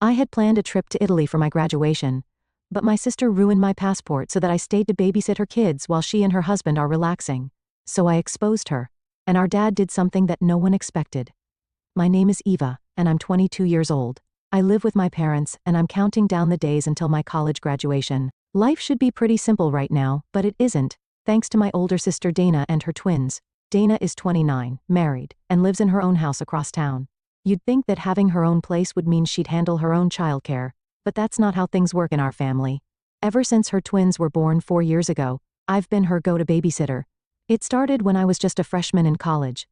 I had planned a trip to Italy for my graduation, but my sister ruined my passport so that I stayed to babysit her kids while she and her husband are relaxing. So I exposed her, and our dad did something that no one expected. My name is Eva, and I'm 22 years old. I live with my parents, and I'm counting down the days until my college graduation. Life should be pretty simple right now, but it isn't, thanks to my older sister Dana and her twins. Dana is 29, married, and lives in her own house across town. You'd think that having her own place would mean she'd handle her own childcare, but that's not how things work in our family. Ever since her twins were born 4 years ago, I've been her go-to babysitter. It started when I was just a freshman in college.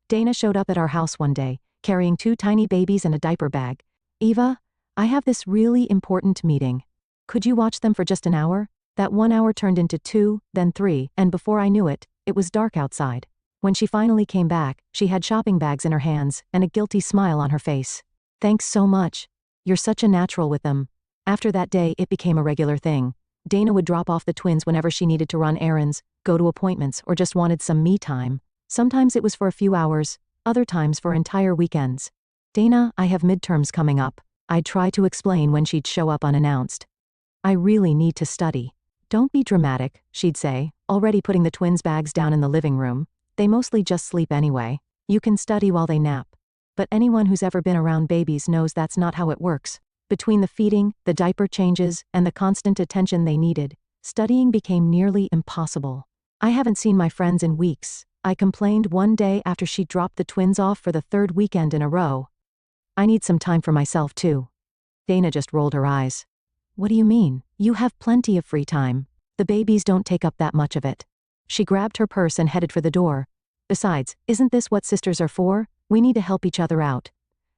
Dana showed up at our house one day, carrying 2 tiny babies and a diaper bag. Eva, I have this really important meeting. Could you watch them for just an hour? That 1 hour turned into 2, then 3, and before I knew it, it was dark outside. When she finally came back, she had shopping bags in her hands and a guilty smile on her face. Thanks so much. You're such a natural with them. After that day, it became a regular thing. Dana would drop off the twins whenever she needed to run errands, go to appointments, or just wanted some me time. Sometimes it was for a few hours, other times for entire weekends. Dana, I have midterms coming up. I'd try to explain when she'd show up unannounced. I really need to study. Don't be dramatic, she'd say, already putting the twins' bags down in the living room. They mostly just sleep anyway. You can study while they nap. But anyone who's ever been around babies knows that's not how it works. Between the feeding, the diaper changes, and the constant attention they needed, studying became nearly impossible. I haven't seen my friends in weeks. I complained one day after she dropped the twins off for the 3rd weekend in a row. I need some time for myself too. Dana just rolled her eyes. What do you mean? You have plenty of free time. The babies don't take up that much of it. She grabbed her purse and headed for the door. Besides, isn't this what sisters are for? We need to help each other out.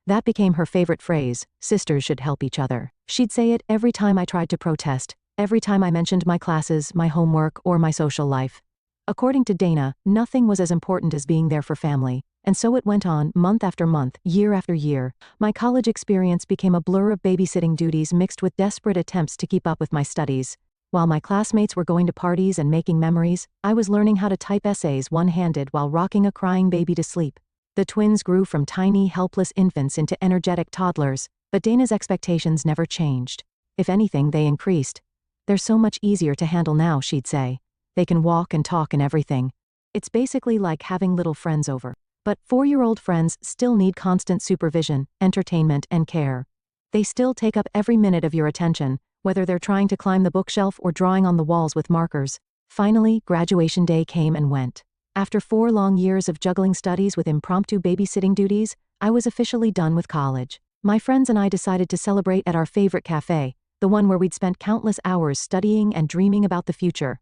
That became her favorite phrase, sisters should help each other. She'd say it every time I tried to protest, every time I mentioned my classes, my homework, or my social life. According to Dana, nothing was as important as being there for family, and so it went on, month after month, year after year. My college experience became a blur of babysitting duties mixed with desperate attempts to keep up with my studies. While my classmates were going to parties and making memories, I was learning how to type essays one-handed while rocking a crying baby to sleep. The twins grew from tiny, helpless infants into energetic toddlers, but Dana's expectations never changed. If anything, they increased. They're so much easier to handle now, she'd say. They can walk and talk and everything. It's basically like having little friends over. But 4-year-old friends still need constant supervision, entertainment, and care. They still take up every minute of your attention, whether they're trying to climb the bookshelf or drawing on the walls with markers. Finally, graduation day came and went. After 4 long years of juggling studies with impromptu babysitting duties, I was officially done with college. My friends and I decided to celebrate at our favorite cafe, the one where we'd spent countless hours studying and dreaming about the future.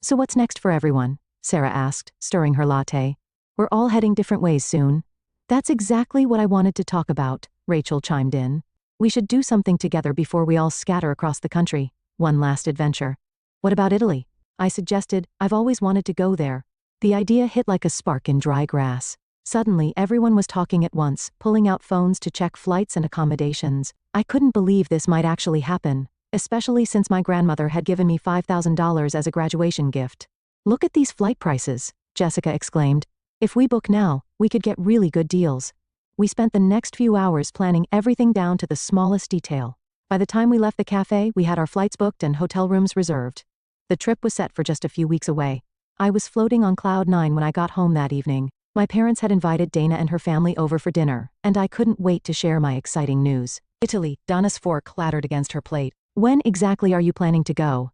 So what's next for everyone? Sarah asked, stirring her latte. We're all heading different ways soon. That's exactly what I wanted to talk about, Rachel chimed in. We should do something together before we all scatter across the country. One last adventure. What about Italy? I suggested. I've always wanted to go there. The idea hit like a spark in dry grass. Suddenly, everyone was talking at once, pulling out phones to check flights and accommodations. I couldn't believe this might actually happen, especially since my grandmother had given me $5,000 as a graduation gift. Look at these flight prices, Jessica exclaimed. If we book now, we could get really good deals. We spent the next few hours planning everything down to the smallest detail. By the time we left the cafe, we had our flights booked and hotel rooms reserved. The trip was set for just a few weeks away. I was floating on cloud 9 when I got home that evening. My parents had invited Dana and her family over for dinner, and I couldn't wait to share my exciting news. Italy, Donna's fork clattered against her plate. When exactly are you planning to go?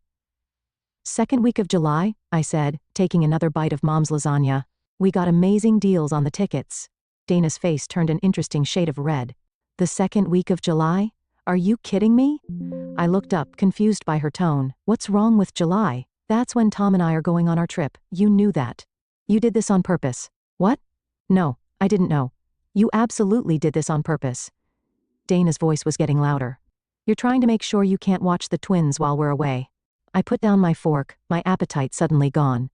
2nd week of July, I said, taking another bite of Mom's lasagna. We got amazing deals on the tickets. Dana's face turned an interesting shade of red. The 2nd week of July? Are you kidding me? I looked up, confused by her tone. What's wrong with July? That's when Tom and I are going on our trip. You knew that. You did this on purpose. What? No, I didn't know. You absolutely did this on purpose. Dana's voice was getting louder. You're trying to make sure you can't watch the twins while we're away. I put down my fork, my appetite suddenly gone.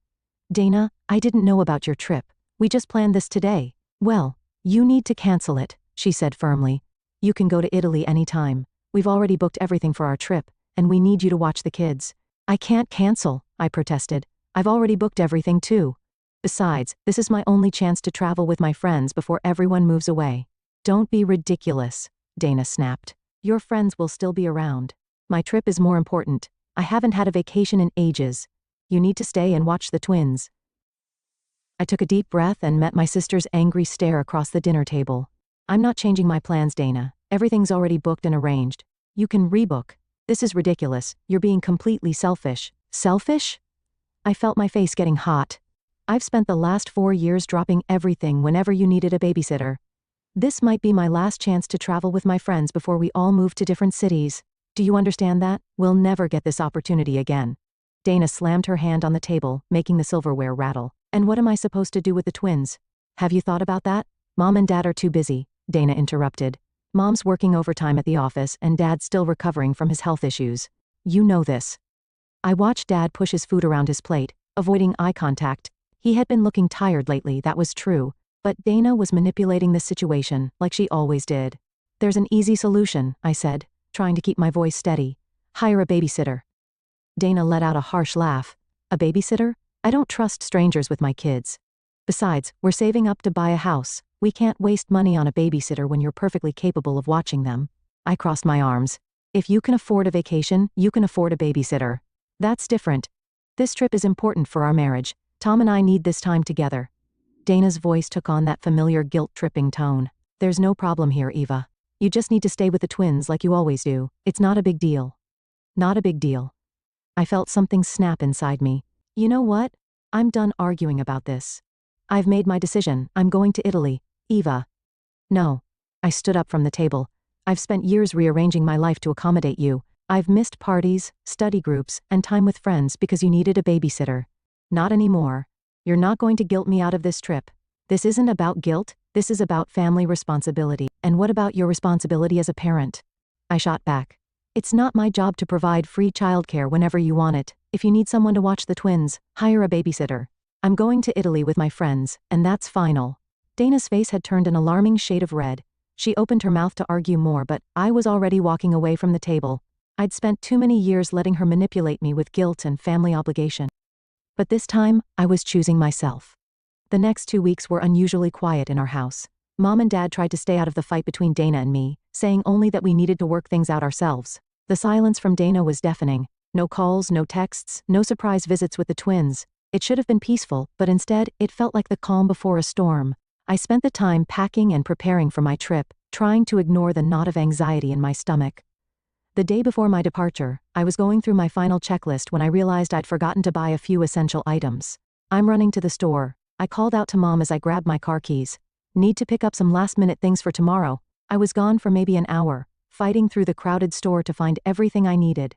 Dana, I didn't know about your trip. We just planned this today. Well, you need to cancel it, she said firmly. You can go to Italy anytime. We've already booked everything for our trip, and we need you to watch the kids. I can't cancel, I protested. I've already booked everything too. Besides, this is my only chance to travel with my friends before everyone moves away. Don't be ridiculous, Dana snapped. Your friends will still be around. My trip is more important. I haven't had a vacation in ages. You need to stay and watch the twins." I took a deep breath and met my sister's angry stare across the dinner table. "I'm not changing my plans, Dana. Everything's already booked and arranged. You can rebook. This is ridiculous. You're being completely selfish." "Selfish?" I felt my face getting hot. "I've spent the last 4 years dropping everything whenever you needed a babysitter. This might be my last chance to travel with my friends before we all move to different cities. Do you understand that? We'll never get this opportunity again." Dana slammed her hand on the table, making the silverware rattle. "And what am I supposed to do with the twins? Have you thought about that?" "Mom and Dad are too busy," Dana interrupted. "Mom's working overtime at the office and Dad's still recovering from his health issues. You know this." I watched Dad push his food around his plate, avoiding eye contact. He had been looking tired lately, that was true, but Dana was manipulating the situation, like she always did. "There's an easy solution," I said, trying to keep my voice steady. "Hire a babysitter." Dana let out a harsh laugh. "A babysitter? I don't trust strangers with my kids. Besides, we're saving up to buy a house. We can't waste money on a babysitter when you're perfectly capable of watching them." I crossed my arms. "If you can afford a vacation, you can afford a babysitter. That's different. This trip is important for our marriage. Tom and I need this time together." Dana's voice took on that familiar guilt-tripping tone. "There's no problem here, Eva. You just need to stay with the twins like you always do. It's not a big deal." Not a big deal. I felt something snap inside me. "You know what? I'm done arguing about this. I've made my decision. I'm going to Italy. Eva." "No." I stood up from the table. "I've spent years rearranging my life to accommodate you. I've missed parties, study groups, and time with friends because you needed a babysitter. Not anymore. You're not going to guilt me out of this trip. This isn't about guilt, this is about family responsibility. And what about your responsibility as a parent?" I shot back. "It's not my job to provide free childcare whenever you want it. If you need someone to watch the twins, hire a babysitter. I'm going to Italy with my friends, and that's final." Dana's face had turned an alarming shade of red. She opened her mouth to argue more, but I was already walking away from the table. I'd spent too many years letting her manipulate me with guilt and family obligation. But this time, I was choosing myself. The next 2 weeks were unusually quiet in our house. Mom and Dad tried to stay out of the fight between Dana and me, saying only that we needed to work things out ourselves. The silence from Dana was deafening. No calls, no texts, no surprise visits with the twins. It should have been peaceful, but instead, it felt like the calm before a storm. I spent the time packing and preparing for my trip, trying to ignore the knot of anxiety in my stomach. The day before my departure, I was going through my final checklist when I realized I'd forgotten to buy a few essential items. "I'm running to the store." I called out to Mom as I grabbed my car keys. "Need to pick up some last-minute things for tomorrow." I was gone for maybe an hour, fighting through the crowded store to find everything I needed.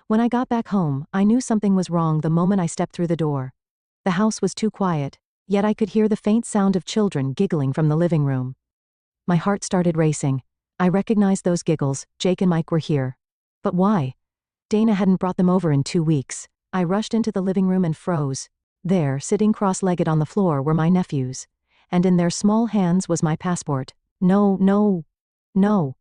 When I got back home, I knew something was wrong the moment I stepped through the door. The house was too quiet, yet I could hear the faint sound of children giggling from the living room. My heart started racing. I recognized those giggles. Jake and Mike were here. But why? Dana hadn't brought them over in 2 weeks. I rushed into the living room and froze. There, sitting cross-legged on the floor, were my nephews. And in their small hands was my passport. "No, no, no."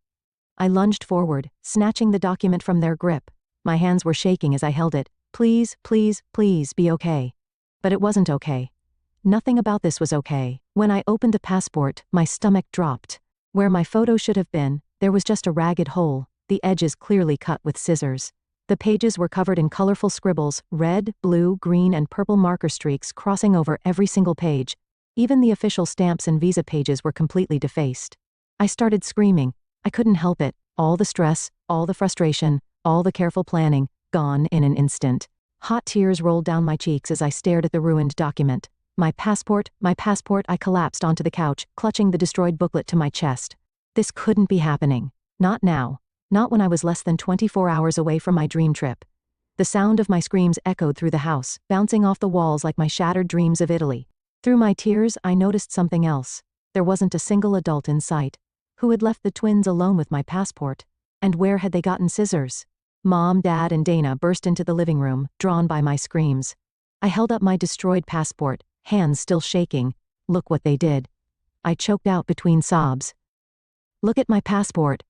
I lunged forward, snatching the document from their grip. My hands were shaking as I held it. "Please, please, please be okay." But it wasn't okay. Nothing about this was okay. When I opened the passport, my stomach dropped. Where my photo should have been, there was just a ragged hole, the edges clearly cut with scissors. The pages were covered in colorful scribbles, red, blue, green, and purple marker streaks crossing over every single page. Even the official stamps and visa pages were completely defaced. I started screaming. I couldn't help it. All the stress, all the frustration, all the careful planning, gone in an instant. Hot tears rolled down my cheeks as I stared at the ruined document. My passport, I collapsed onto the couch, clutching the destroyed booklet to my chest. This couldn't be happening. Not now. Not when I was less than 24 hours away from my dream trip. The sound of my screams echoed through the house, bouncing off the walls like my shattered dreams of Italy. Through my tears, I noticed something else. There wasn't a single adult in sight. Who had left the twins alone with my passport? And where had they gotten scissors? Mom, Dad, and Dana burst into the living room, drawn by my screams. I held up my destroyed passport, hands still shaking. "Look what they did." I choked out between sobs. "Look at my passport."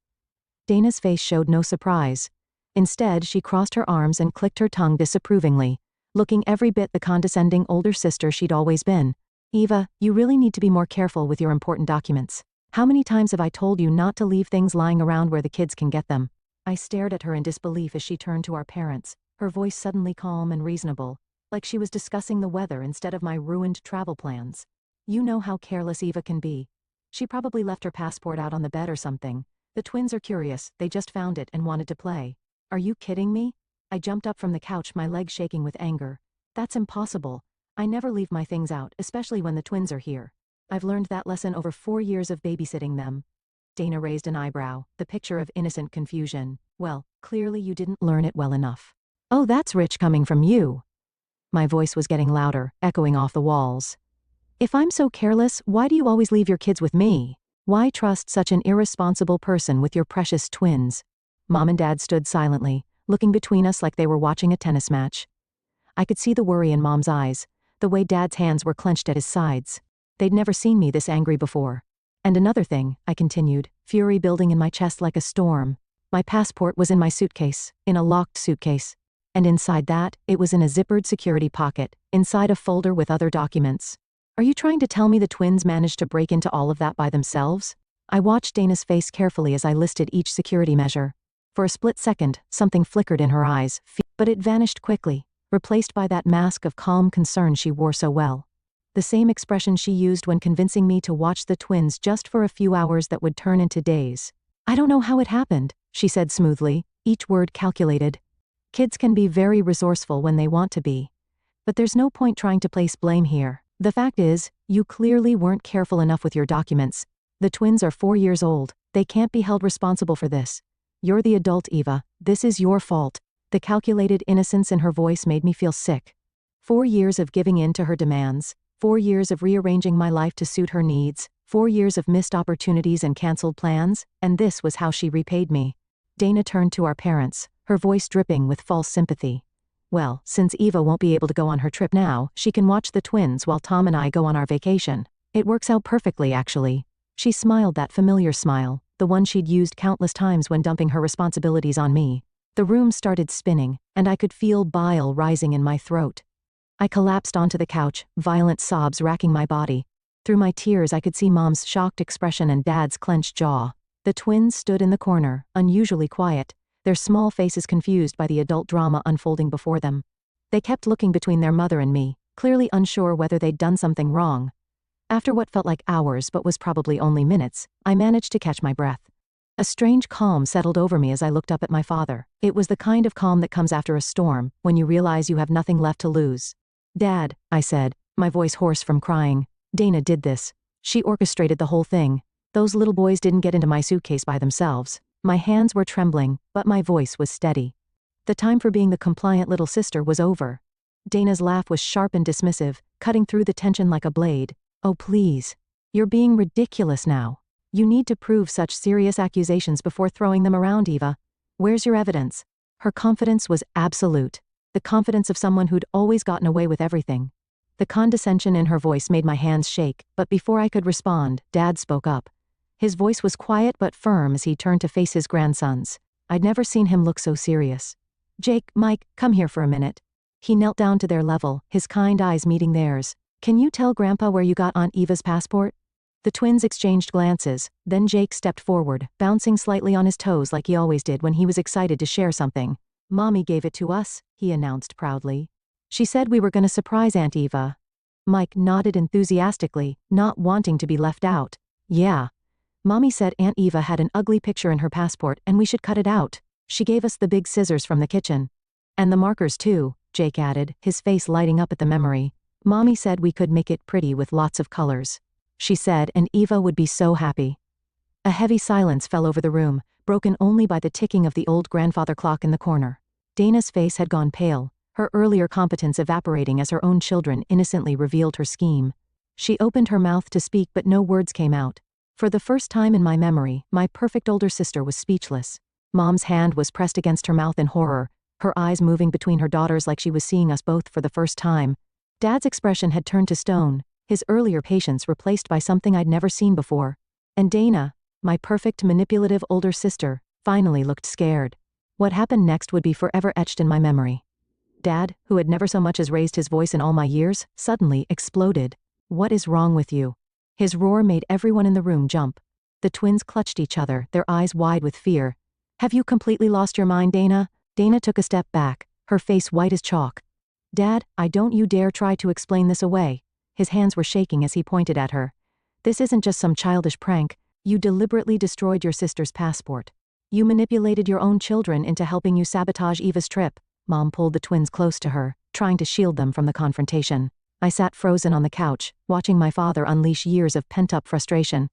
Dana's face showed no surprise. Instead, she crossed her arms and clicked her tongue disapprovingly, looking every bit the condescending older sister she'd always been. "Eva, you really need to be more careful with your important documents. How many times have I told you not to leave things lying around where the kids can get them? I stared at her in disbelief as she turned to our parents, her voice suddenly calm and reasonable, like she was discussing the weather instead of my ruined travel plans. You know how careless Eva can be. She probably left her passport out on the bed or something. The twins are curious, they just found it and wanted to play. Are you kidding me? I jumped up from the couch, my leg shaking with anger. That's impossible. I never leave my things out, especially when the twins are here. I've learned that lesson over 4 years of babysitting them. Dana raised an eyebrow, the picture of innocent confusion. Well, clearly you didn't learn it well enough. Oh, that's rich coming from you. My voice was getting louder, echoing off the walls. If I'm so careless, why do you always leave your kids with me? Why trust such an irresponsible person with your precious twins? Mom and Dad stood silently, looking between us like they were watching a tennis match. I could see the worry in Mom's eyes, the way Dad's hands were clenched at his sides. They'd never seen me this angry before. And another thing, I continued, fury building in my chest like a storm. My passport was in my suitcase, in a locked suitcase. And inside that, it was in a zippered security pocket, inside a folder with other documents. Are you trying to tell me the twins managed to break into all of that by themselves? I watched Dana's face carefully as I listed each security measure. For a split second, something flickered in her eyes, but it vanished quickly, replaced by that mask of calm concern she wore so well. The same expression she used when convincing me to watch the twins just for a few hours that would turn into days. I don't know how it happened, she said smoothly, each word calculated. Kids can be very resourceful when they want to be. But there's no point trying to place blame here. The fact is, you clearly weren't careful enough with your documents. The twins are 4 years old. They can't be held responsible for this. You're the adult, Eva. This is your fault. The calculated innocence in her voice made me feel sick. 4 years of giving in to her demands. 4 years of rearranging my life to suit her needs, 4 years of missed opportunities and canceled plans, and this was how she repaid me. Dana turned to our parents, her voice dripping with false sympathy. Well, since Eva won't be able to go on her trip now, she can watch the twins while Tom and I go on our vacation. It works out perfectly, actually. She smiled that familiar smile, the one she'd used countless times when dumping her responsibilities on me. The room started spinning, and I could feel bile rising in my throat. I collapsed onto the couch, violent sobs racking my body. Through my tears I could see Mom's shocked expression and Dad's clenched jaw. The twins stood in the corner, unusually quiet, their small faces confused by the adult drama unfolding before them. They kept looking between their mother and me, clearly unsure whether they'd done something wrong. After what felt like hours but was probably only minutes, I managed to catch my breath. A strange calm settled over me as I looked up at my father. It was the kind of calm that comes after a storm, when you realize you have nothing left to lose. Dad, I said, my voice hoarse from crying. Dana did this. She orchestrated the whole thing. Those little boys didn't get into my suitcase by themselves. My hands were trembling, but my voice was steady. The time for being the compliant little sister was over. Dana's laugh was sharp and dismissive, cutting through the tension like a blade. Oh please. You're being ridiculous now. You need to prove such serious accusations before throwing them around, Eva. Where's your evidence? Her confidence was absolute. The confidence of someone who'd always gotten away with everything. The condescension in her voice made my hands shake, but before I could respond, Dad spoke up. His voice was quiet but firm as he turned to face his grandsons. I'd never seen him look so serious. Jake, Mike, come here for a minute. He knelt down to their level, his kind eyes meeting theirs. Can you tell Grandpa where you got Aunt Eva's passport? The twins exchanged glances, then Jake stepped forward, bouncing slightly on his toes like he always did when he was excited to share something. Mommy gave it to us, he announced proudly. She said we were going to surprise Aunt Eva. Mike nodded enthusiastically, not wanting to be left out. Yeah. Mommy said Aunt Eva had an ugly picture in her passport and we should cut it out. She gave us the big scissors from the kitchen. And the markers too, Jake added, his face lighting up at the memory. Mommy said we could make it pretty with lots of colors. She said, and Eva would be so happy. A heavy silence fell over the room, broken only by the ticking of the old grandfather clock in the corner. Dana's face had gone pale, her earlier competence evaporating as her own children innocently revealed her scheme. She opened her mouth to speak but no words came out. For the first time in my memory, my perfect older sister was speechless. Mom's hand was pressed against her mouth in horror, her eyes moving between her daughters like she was seeing us both for the first time. Dad's expression had turned to stone, his earlier patience replaced by something I'd never seen before. And Dana, my perfect manipulative older sister, finally looked scared. What happened next would be forever etched in my memory. Dad, who had never so much as raised his voice in all my years, suddenly exploded. What is wrong with you? His roar made everyone in the room jump. The twins clutched each other, their eyes wide with fear. Have you completely lost your mind, Dana? Dana took a step back, her face white as chalk. Dad, don't you dare try to explain this away. His hands were shaking as he pointed at her. This isn't just some childish prank. You deliberately destroyed your sister's passport. You manipulated your own children into helping you sabotage Eva's trip. Mom pulled the twins close to her, trying to shield them from the confrontation. I sat frozen on the couch, watching my father unleash years of pent-up frustration.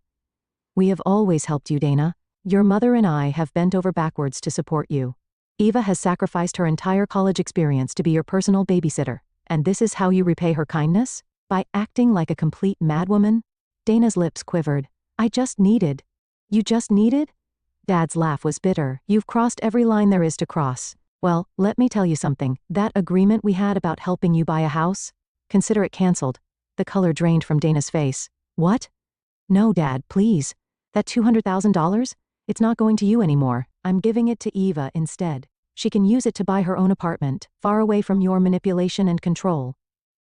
We have always helped you, Dana. Your mother and I have bent over backwards to support you. Eva has sacrificed her entire college experience to be your personal babysitter, and this is how you repay her kindness? By acting like a complete madwoman? Dana's lips quivered. You just needed? Dad's laugh was bitter. You've crossed every line there is to cross. Well, let me tell you something. That agreement we had about helping you buy a house? Consider it cancelled. The color drained from Dana's face. What? No, Dad, please. That $200,000? It's not going to you anymore. I'm giving it to Eva instead. She can use it to buy her own apartment, far away from your manipulation and control.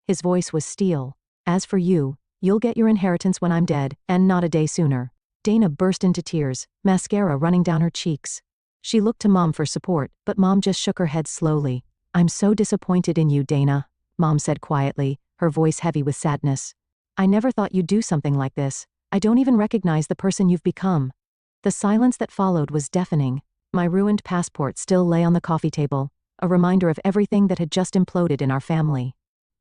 His voice was steel. As for you, you'll get your inheritance when I'm dead, and not a day sooner. Dana burst into tears, mascara running down her cheeks. She looked to Mom for support, but Mom just shook her head slowly. I'm so disappointed in you, Dana, Mom said quietly, her voice heavy with sadness. I never thought you'd do something like this. I don't even recognize the person you've become. The silence that followed was deafening. My ruined passport still lay on the coffee table, a reminder of everything that had just imploded in our family.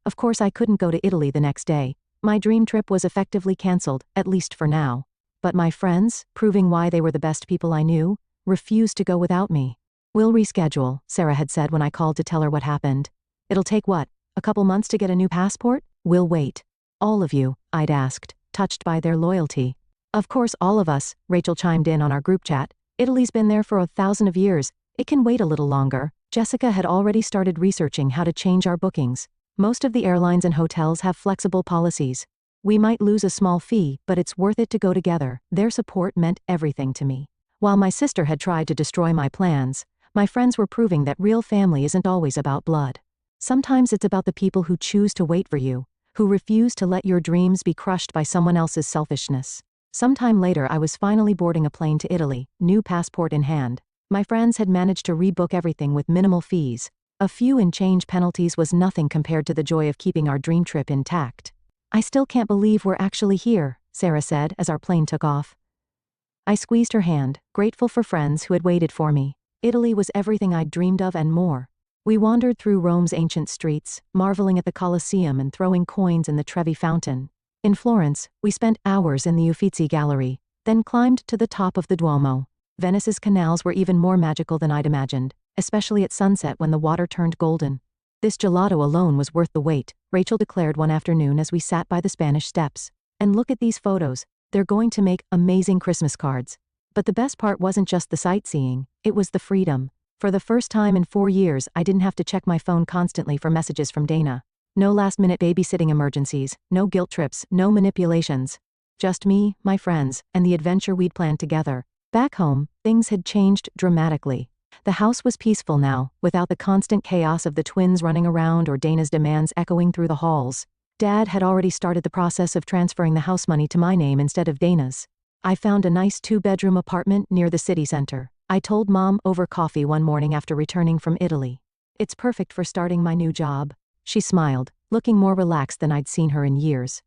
Of course I couldn't go to Italy the next day. My dream trip was effectively cancelled, at least for now. But my friends, proving why they were the best people I knew, refused to go without me. We'll reschedule, Sarah had said when I called to tell her what happened. It'll take what, a couple months to get a new passport? We'll wait. All of you, I'd asked, touched by their loyalty. Of course all of us, Rachel chimed in on our group chat. Italy's been there for 1,000 of years. It can wait a little longer. Jessica had already started researching how to change our bookings. Most of the airlines and hotels have flexible policies. We might lose a small fee, but it's worth it to go together. Their support meant everything to me. While my sister had tried to destroy my plans, my friends were proving that real family isn't always about blood. Sometimes it's about the people who choose to wait for you, who refuse to let your dreams be crushed by someone else's selfishness. Sometime later I was finally boarding a plane to Italy, new passport in hand. My friends had managed to rebook everything with minimal fees. A few in change penalties was nothing compared to the joy of keeping our dream trip intact. I still can't believe we're actually here, Sarah said as our plane took off. I squeezed her hand, grateful for friends who had waited for me. Italy was everything I'd dreamed of and more. We wandered through Rome's ancient streets, marveling at the Colosseum and throwing coins in the Trevi Fountain. In Florence, we spent hours in the Uffizi Gallery, then climbed to the top of the Duomo. Venice's canals were even more magical than I'd imagined, especially at sunset when the water turned golden. This gelato alone was worth the wait, Rachel declared one afternoon as we sat by the Spanish Steps. And look at these photos, they're going to make amazing Christmas cards. But the best part wasn't just the sightseeing, it was the freedom. For the first time in 4 years, I didn't have to check my phone constantly for messages from Dana. No last-minute babysitting emergencies, no guilt trips, no manipulations. Just me, my friends, and the adventure we'd planned together. Back home, things had changed dramatically. The house was peaceful now, without the constant chaos of the twins running around or Dana's demands echoing through the halls. Dad had already started the process of transferring the house money to my name instead of Dana's. I found a nice 2-bedroom apartment near the city center. I told Mom over coffee one morning after returning from Italy. It's perfect for starting my new job. She smiled, looking more relaxed than I'd seen her in years.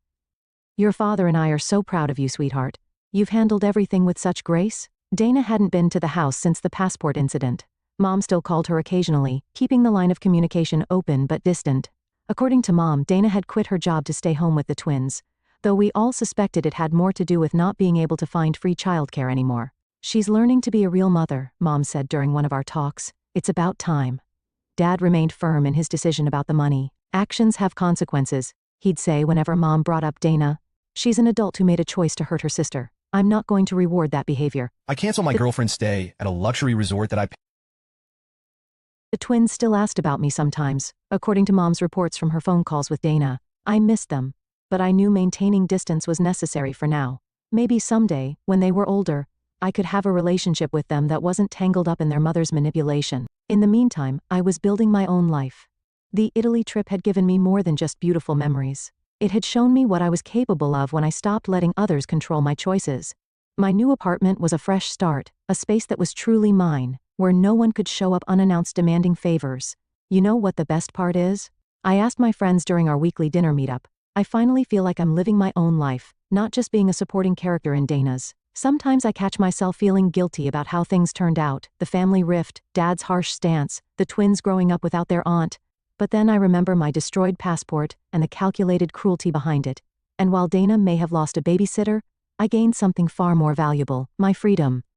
Your father and I are so proud of you, sweetheart. You've handled everything with such grace. Dana hadn't been to the house since the passport incident. Mom still called her occasionally, keeping the line of communication open but distant. According to Mom, Dana had quit her job to stay home with the twins, though we all suspected it had more to do with not being able to find free childcare anymore. She's learning to be a real mother, Mom said during one of our talks. It's about time. Dad remained firm in his decision about the money. Actions have consequences, he'd say whenever Mom brought up Dana. She's an adult who made a choice to hurt her sister. I'm not going to reward that behavior. I canceled my girlfriend's stay at a luxury resort that I paid. The twins still asked about me sometimes. According to Mom's reports from her phone calls with Dana, I missed them. But I knew maintaining distance was necessary for now. Maybe someday, when they were older, I could have a relationship with them that wasn't tangled up in their mother's manipulation. In the meantime, I was building my own life. The Italy trip had given me more than just beautiful memories. It had shown me what I was capable of when I stopped letting others control my choices. My new apartment was a fresh start, a space that was truly mine, where no one could show up unannounced demanding favors. You know what the best part is? I asked my friends during our weekly dinner meetup. I finally feel like I'm living my own life, not just being a supporting character in Dana's. Sometimes I catch myself feeling guilty about how things turned out, the family rift, Dad's harsh stance, the twins growing up without their aunt. But then I remember my destroyed passport and the calculated cruelty behind it. And while Dana may have lost a babysitter, I gained something far more valuable, my freedom.